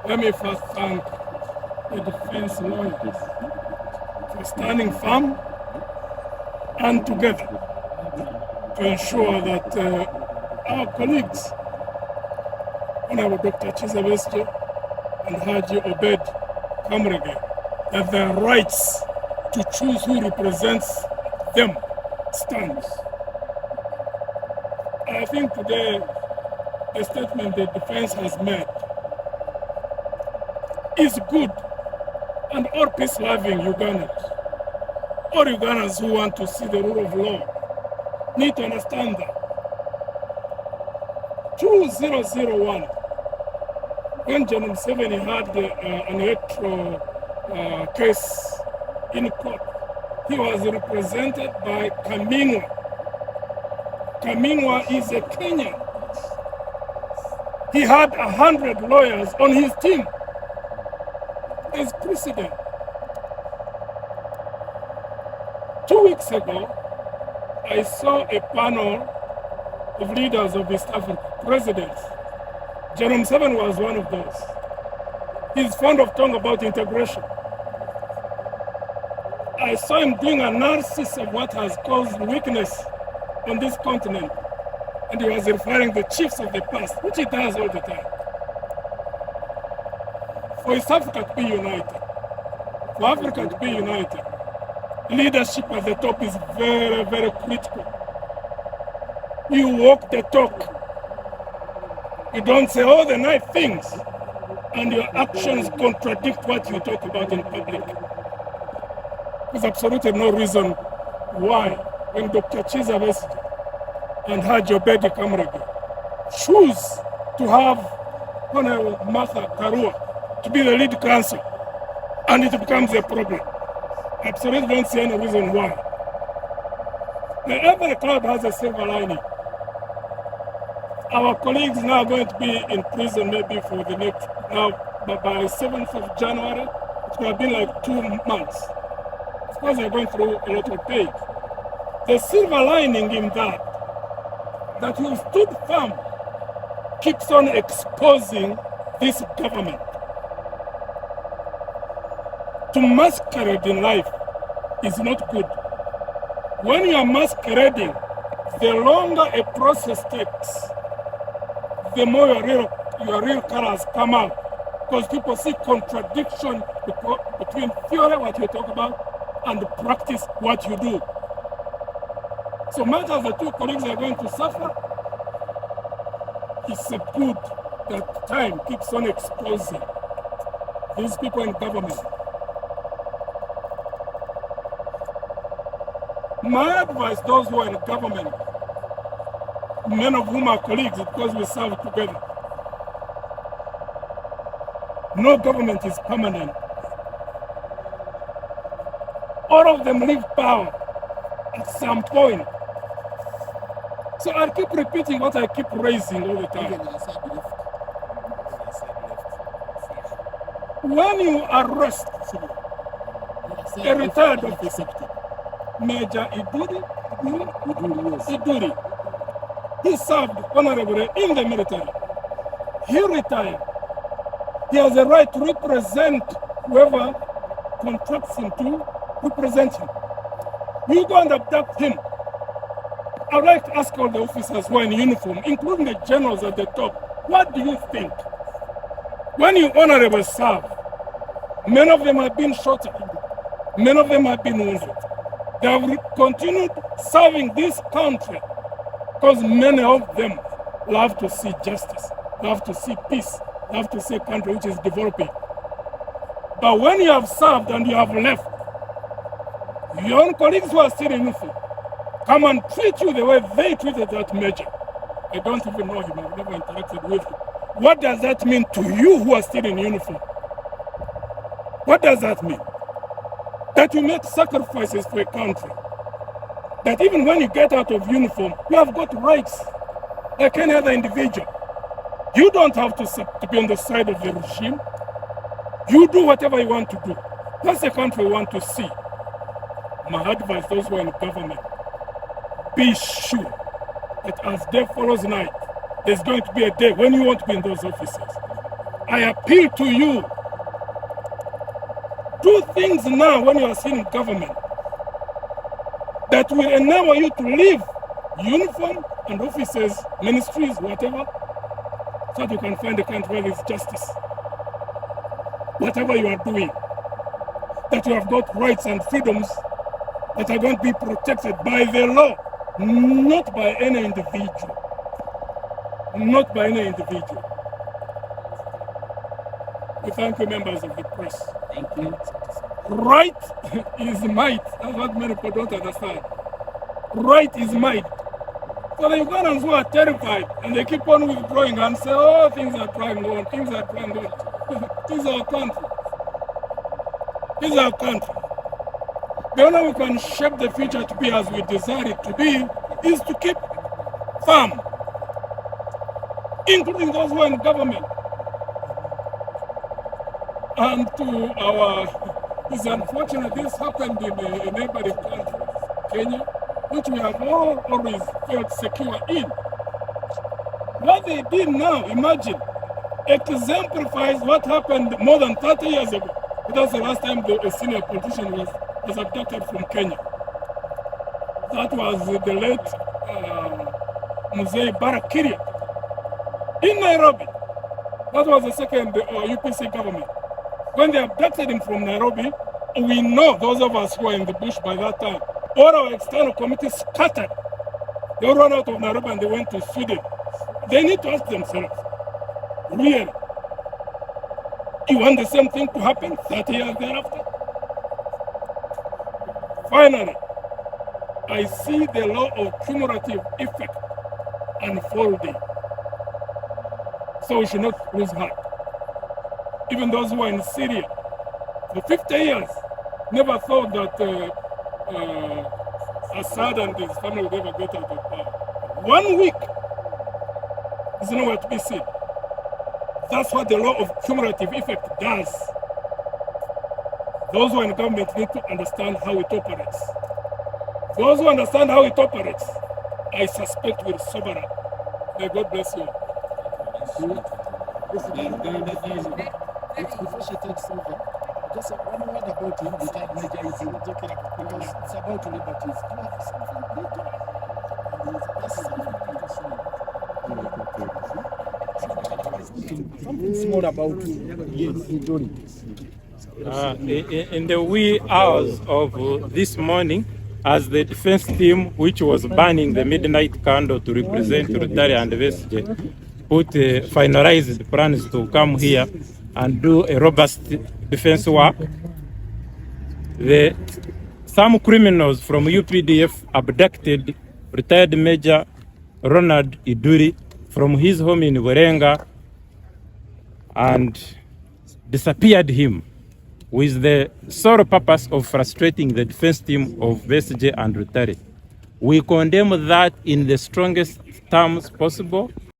Let me first thank the defense lawyers for standing firm and together to ensure that our colleagues, Honorable Dr. Chizabesje and Haji Obed Kamrege, that their rights to choose who represents them stands. I think today the statement the defense has made is good, and all peace-loving Ugandans, all Ugandans who want to see the rule of law, need to understand that 2001, when President Museveni had an electoral case in court, he was represented by Kamingwa. Kamingwa is a Kenyan. He had 100 lawyers on his team as president. 2 weeks ago, I saw a panel of leaders of East Africa, presidents. President Museveni was one of those. He's fond of talking about integration. I saw him doing analysis of what has caused weakness on this continent, and he was referring to the chiefs of the past, which he does all the time. For East Africa to be united, for Africa to be united, leadership at the top is very, very critical. You walk the talk. You don't say all the nice things, and your actions contradict what you talk about in public. There's absolutely no reason why, when Dr. Chizabesje and Haji Obedi Kamrege choose to have Honorable Martha Karua to be the lead counsel, and it becomes a problem. I absolutely don't see any reason why. Now, every cloud has a silver lining. Our colleagues now are going to be in prison maybe for the next, now by 7th of January, it's going to be like 2 months. Of course, they're going through a lot of pain. The silver lining in that you stood firm, keeps on exposing this government. To masquerade in life is not good. When you are masquerading, the longer a process takes, the more your real colors come out. Because people see contradiction between theory, what you talk about, and practice, what you do. So much as the two colleagues are going to suffer, it's good that time keeps on exposing these people in government. My advice, those who are in government, many of whom are colleagues because we serve together, no government is permanent. All of them leave power at some point. So I'll keep repeating what I keep raising all the time. When you arrest a retired officer, Major Iduri, he served honorably in the military. He retired. He has a right to represent whoever contracts him to represent him. You go and abduct him. I would like to ask all the officers who are in uniform, including the generals at the top, what do you think? When you honorably serve, many of them have been shot at, many of them have been wounded. They have continued serving this country because many of them love to see justice, love to see peace, love to see a country which is developing. But when you have served and you have left, your own colleagues who are still in uniform come and treat you the way they treated that major. I don't even know him, I've never interacted with him. What does that mean to you who are still in uniform? What does that mean? That you make sacrifices for a country. That even when you get out of uniform, you have got rights like any other individual. You don't have to be on the side of the regime. You do whatever you want to do. That's the country we want to see. My advice, those who are in government, be sure that as day follows night, there's going to be a day when you want to be in those offices. I appeal to you, do things now when you are still in government that will enable you to leave uniform and offices, ministries, whatever, so that you can find a country where there is justice. Whatever you are doing, that you have got rights and freedoms that are going to be protected by the law, not by any individual. Not by any individual. We thank you, members of the press. Thank you. Right is might. That's what many people don't understand. Right is might. So the Ugandans who are terrified and they keep on withdrawing and say, oh, things are trying on, things are trying on. This is our country. This is our country. The only way we can shape the future to be as we desire it to be is to keep firm, including those who are in government. And to our, it's unfortunate this happened in a neighboring country, Kenya, which we have always felt secure in. What they did now, imagine, exemplifies what happened more than 30 years ago. That's the last time a senior politician was abducted from Kenya. That was the late Mugisha Muntu in Nairobi. That was the second UPC government. When they abducted him from Nairobi, we know, those of us who were in the bush by that time, all our external committees scattered. They all ran out of Nairobi and they went to Sweden. They need to ask themselves, really, you want the same thing to happen 30 years thereafter? Finally, I see the law of cumulative effect unfolding. So we should not lose heart. Even those who are in Syria, for 50 years, never thought that Assad and his family would ever get out of power. 1 week is nowhere to be seen. That's what the law of cumulative effect does. Those who are in government need to understand how it operates. Those who understand how it operates, I suspect will sober up. May God bless you. Before she takes over, just one word about him, retired Major is talking about, because it's about liberties. Do you have something big? Something small about in the wee hours of this morning, as the defense team, which was burning the midnight candle to represent Rotary and Vestige, finalized plans to come here and do a robust defense work, some criminals from UPDF abducted retired Major Ronald Iduri from his home in Werenga and disappeared him with the sole purpose of frustrating the defense team of Vestige and Rotary. We condemn that in the strongest terms possible,